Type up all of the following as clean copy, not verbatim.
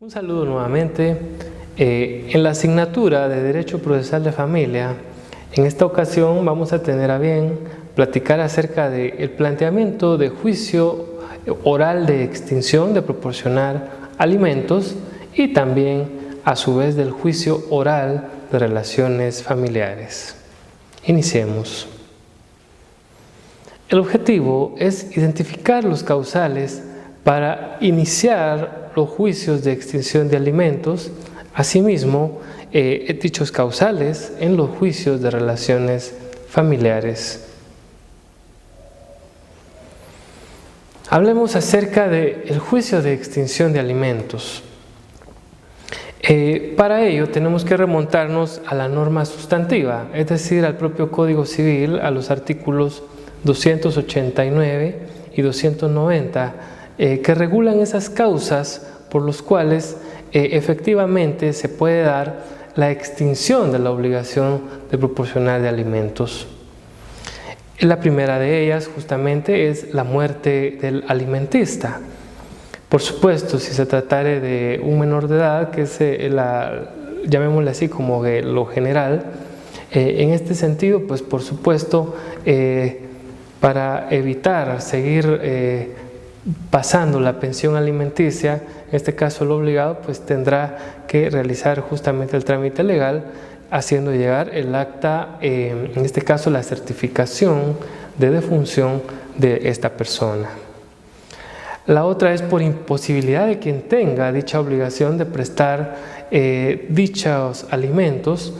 Un saludo nuevamente. En la asignatura de Derecho Procesal de Familia, en esta ocasión vamos a tener a bien platicar acerca del planteamiento de juicio oral de extinción de proporcionar alimentos y también a su vez del juicio oral de relaciones familiares. Iniciemos. El objetivo es identificar los causales para iniciar los juicios de extinción de alimentos, asimismo dichos causales en los juicios de relaciones familiares. Hablemos acerca del juicio de extinción de alimentos. Para ello tenemos que remontarnos a la norma sustantiva, es decir, al propio Código Civil, a los artículos 289 y 290, que regulan esas causas por los cuales efectivamente se puede dar la extinción de la obligación de proporcionar de alimentos. La primera de ellas justamente es la muerte del alimentista. Por supuesto, si se tratare de un menor de edad, que es llamémosle así como lo general, en este sentido, pues por supuesto, para evitar seguir pasando la pensión alimenticia, en este caso el obligado pues tendrá que realizar justamente el trámite legal, haciendo llegar el acta, en este caso la certificación de defunción de esta persona. La otra es por imposibilidad de quien tenga dicha obligación de prestar dichos alimentos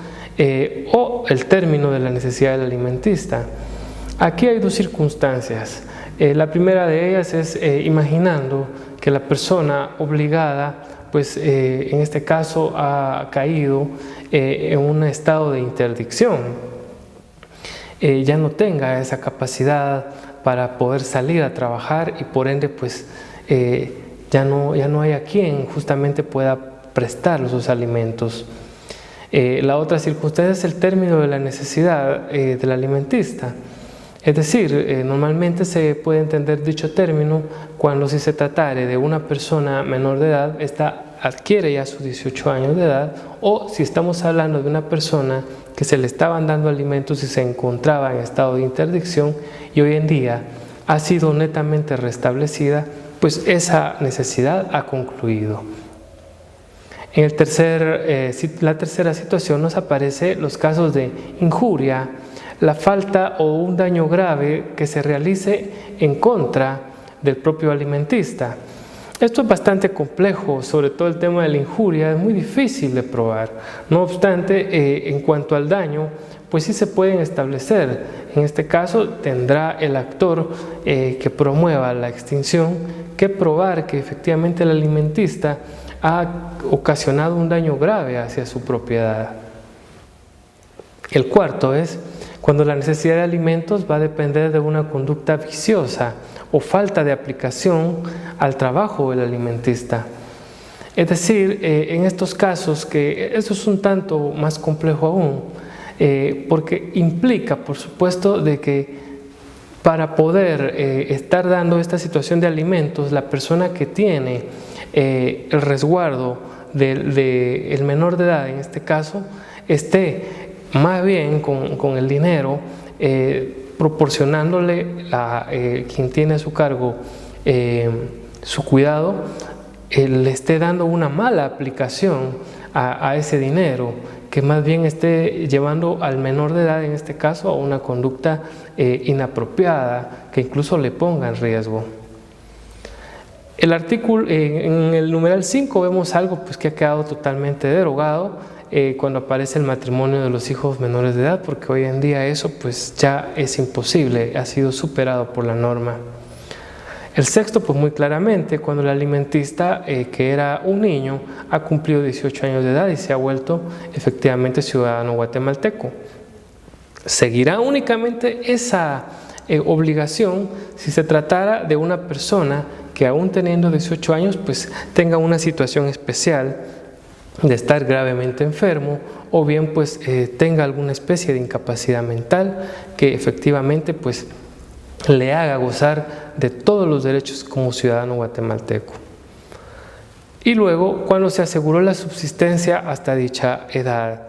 o el término de la necesidad del alimentista. Aquí hay dos circunstancias. La primera de ellas es imaginando que la persona obligada, pues en este caso ha caído en un estado de interdicción, ya no tenga esa capacidad para poder salir a trabajar y por ende pues ya no haya quien justamente pueda prestar sus alimentos. La otra circunstancia es el término de la necesidad del alimentista. Es decir, normalmente se puede entender dicho término cuando si se tratare de una persona menor de edad, esta adquiere ya sus 18 años de edad, o si estamos hablando de una persona que se le estaban dando alimentos y se encontraba en estado de interdicción y hoy en día ha sido netamente restablecida, pues esa necesidad ha concluido. En la tercera situación nos aparece los casos de injuria, la falta o un daño grave que se realice en contra del propio alimentista. Esto es bastante complejo, sobre todo el tema de la injuria, es muy difícil de probar. No obstante, en cuanto al daño, pues sí se pueden establecer. En este caso, tendrá el actor que promueva la extinción que probar que efectivamente el alimentista ha ocasionado un daño grave hacia su propiedad. El cuarto es cuando la necesidad de alimentos va a depender de una conducta viciosa o falta de aplicación al trabajo del alimentista. Es decir, en estos casos, que eso es un tanto más complejo aún, porque implica, por supuesto, de que para poder estar dando esta situación de alimentos, la persona que tiene el resguardo del menor de edad, en este caso, esté más bien con el dinero proporcionándole quien tiene a su cargo su cuidado, le esté dando una mala aplicación a ese dinero, que más bien esté llevando al menor de edad, en este caso, a una conducta inapropiada que incluso le ponga en riesgo. El artículo, en el numeral 5 vemos algo pues, que ha quedado totalmente derogado cuando aparece el matrimonio de los hijos menores de edad, porque hoy en día eso pues, ya es imposible, ha sido superado por la norma. El sexto, pues muy claramente, cuando el alimentista, que era un niño, ha cumplido 18 años de edad y se ha vuelto efectivamente ciudadano guatemalteco. Seguirá únicamente esa obligación si se tratara de una persona que aún teniendo 18 años pues tenga una situación especial de estar gravemente enfermo o bien pues tenga alguna especie de incapacidad mental que efectivamente pues le haga gozar de todos los derechos como ciudadano guatemalteco. y luego cuando se aseguró la subsistencia hasta dicha edad.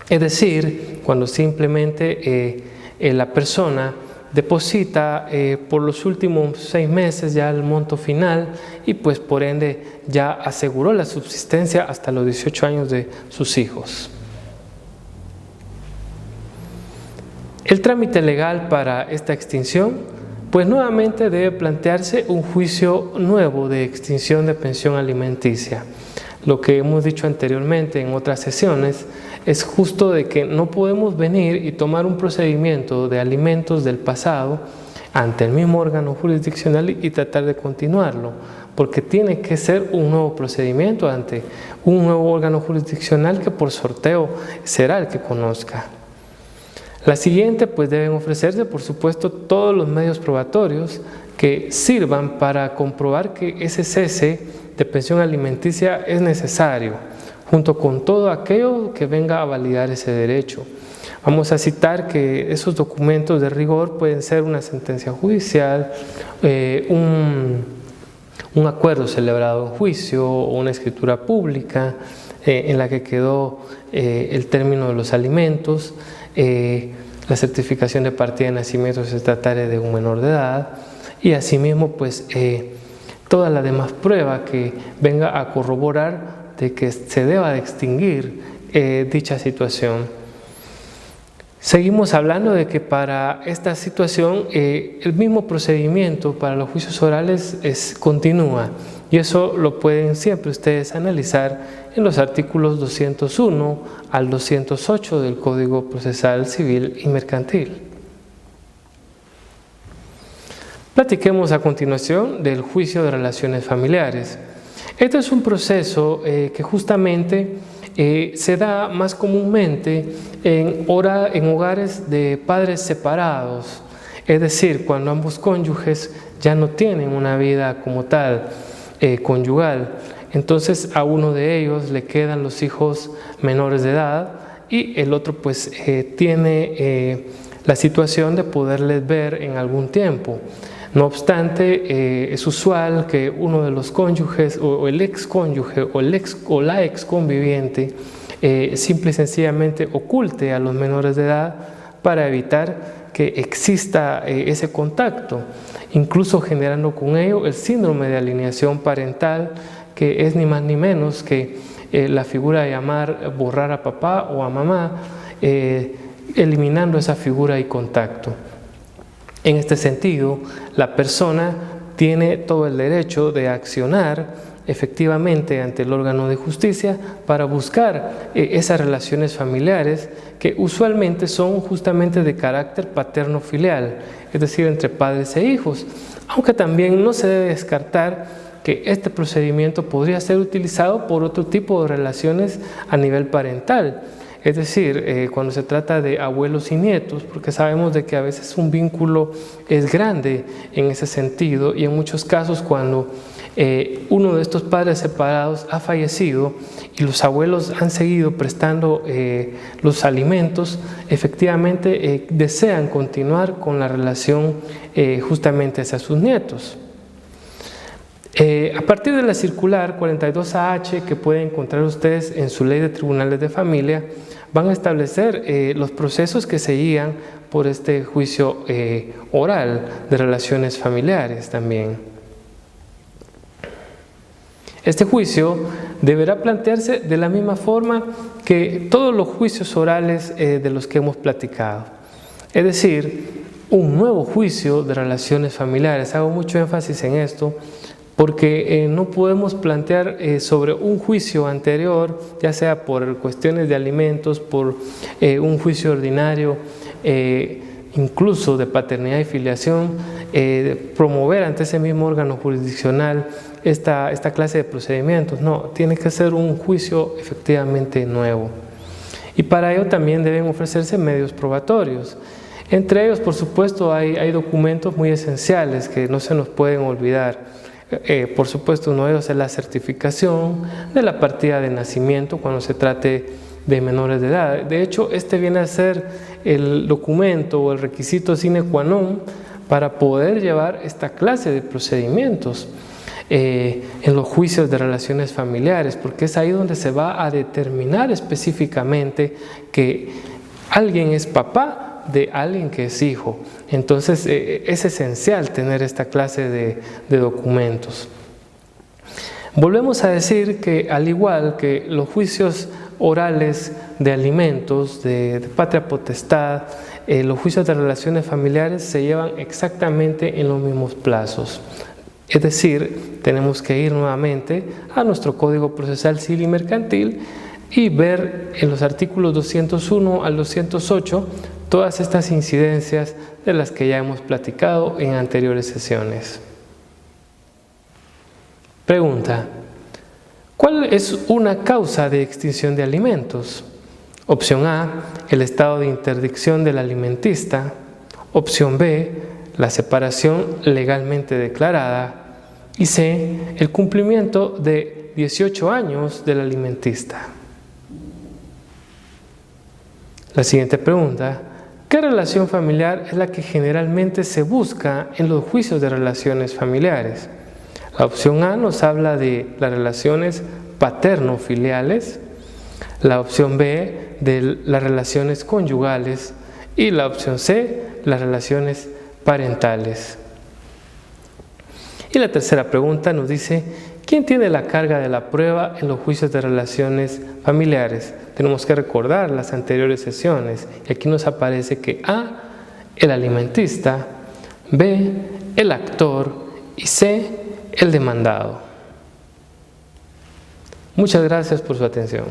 Es decir, cuando simplemente la persona deposita por los últimos 6 meses ya el monto final y pues por ende ya aseguró la subsistencia hasta los 18 años de sus hijos. El trámite legal para esta extinción, pues nuevamente debe plantearse un juicio nuevo de extinción de pensión alimenticia. Lo que hemos dicho anteriormente en otras sesiones es justo de que no podemos venir y tomar un procedimiento de alimentos del pasado ante el mismo órgano jurisdiccional y tratar de continuarlo, porque tiene que ser un nuevo procedimiento ante un nuevo órgano jurisdiccional que por sorteo será el que conozca. La siguiente, pues deben ofrecerse, por supuesto, todos los medios probatorios que sirvan para comprobar que ese cese de pensión alimenticia es necesario, junto con todo aquello que venga a validar ese derecho. Vamos a citar que esos documentos de rigor pueden ser una sentencia judicial, un acuerdo celebrado en juicio o una escritura pública en la que quedó el término de los alimentos, la certificación de partida de nacimiento si se tratara de un menor de edad y asimismo pues toda la demás prueba que venga a corroborar de que se deba de extinguir dicha situación. Seguimos hablando de que para esta situación el mismo procedimiento para los juicios orales continúa y eso lo pueden siempre ustedes analizar en los artículos 201 al 208 del Código Procesal Civil y Mercantil. Platiquemos a continuación del juicio de relaciones familiares. Este es un proceso que justamente se da más comúnmente en hogares de padres separados, es decir, cuando ambos cónyuges ya no tienen una vida como tal conyugal. Entonces a uno de ellos le quedan los hijos menores de edad y el otro pues tiene la situación de poderles ver en algún tiempo. No obstante, es usual que uno de los cónyuges o el ex cónyuge o la ex conviviente simple y sencillamente oculte a los menores de edad para evitar que exista ese contacto, incluso generando con ello el síndrome de alienación parental, que es ni más ni menos que la figura de borrar a papá o a mamá, eliminando esa figura y contacto. En este sentido, la persona tiene todo el derecho de accionar efectivamente ante el órgano de justicia para buscar esas relaciones familiares que usualmente son justamente de carácter paterno-filial, es decir, entre padres e hijos, aunque también no se debe descartar que este procedimiento podría ser utilizado por otro tipo de relaciones a nivel parental. Es decir, cuando se trata de abuelos y nietos, porque sabemos de que a veces un vínculo es grande en ese sentido y en muchos casos cuando uno de estos padres separados ha fallecido y los abuelos han seguido prestando los alimentos, efectivamente desean continuar con la relación justamente hacia sus nietos. A partir de la circular 42AH que pueden encontrar ustedes en su ley de tribunales de familia, van a establecer los procesos que seguían por este juicio oral de relaciones familiares también. Este juicio deberá plantearse de la misma forma que todos los juicios orales de los que hemos platicado, es decir, un nuevo juicio de relaciones familiares. Hago mucho énfasis en esto porque no podemos plantear sobre un juicio anterior, ya sea por cuestiones de alimentos, por un juicio ordinario, incluso de paternidad y filiación, promover ante ese mismo órgano jurisdiccional esta clase de procedimientos. No, tiene que ser un juicio efectivamente nuevo. Y para ello también deben ofrecerse medios probatorios. Entre ellos, por supuesto, hay documentos muy esenciales que no se nos pueden olvidar. Por supuesto, uno de ellos es la certificación de la partida de nacimiento cuando se trate de menores de edad. De hecho, este viene a ser el documento o el requisito sine qua non para poder llevar esta clase de procedimientos. en los juicios de relaciones familiares, porque es ahí donde se va a determinar específicamente que alguien es papá de alguien que es hijo. Entonces es esencial tener esta clase de documentos. Volvemos a decir que al igual que los juicios orales de alimentos, de patria potestad, los juicios de relaciones familiares se llevan exactamente en los mismos plazos. Es decir, tenemos que ir nuevamente a nuestro Código Procesal Civil y Mercantil y ver en los artículos 201 al 208 todas estas incidencias de las que ya hemos platicado en anteriores sesiones. Pregunta: ¿cuál es una causa de extinción de alimentos? Opción A, el estado de interdicción del alimentista. Opción B, la separación legalmente declarada. Y C, el cumplimiento de 18 años del alimentista. La siguiente pregunta: ¿qué relación familiar es la que generalmente se busca en los juicios de relaciones familiares? La opción A nos habla de las relaciones paterno-filiales, la opción B de las relaciones conyugales y la opción C, las relaciones parentales. Y la tercera pregunta nos dice: ¿quién tiene la carga de la prueba en los juicios de relaciones familiares? Tenemos que recordar las anteriores sesiones y aquí nos aparece que A, el alimentista, B, el actor y C, el demandado. Muchas gracias por su atención.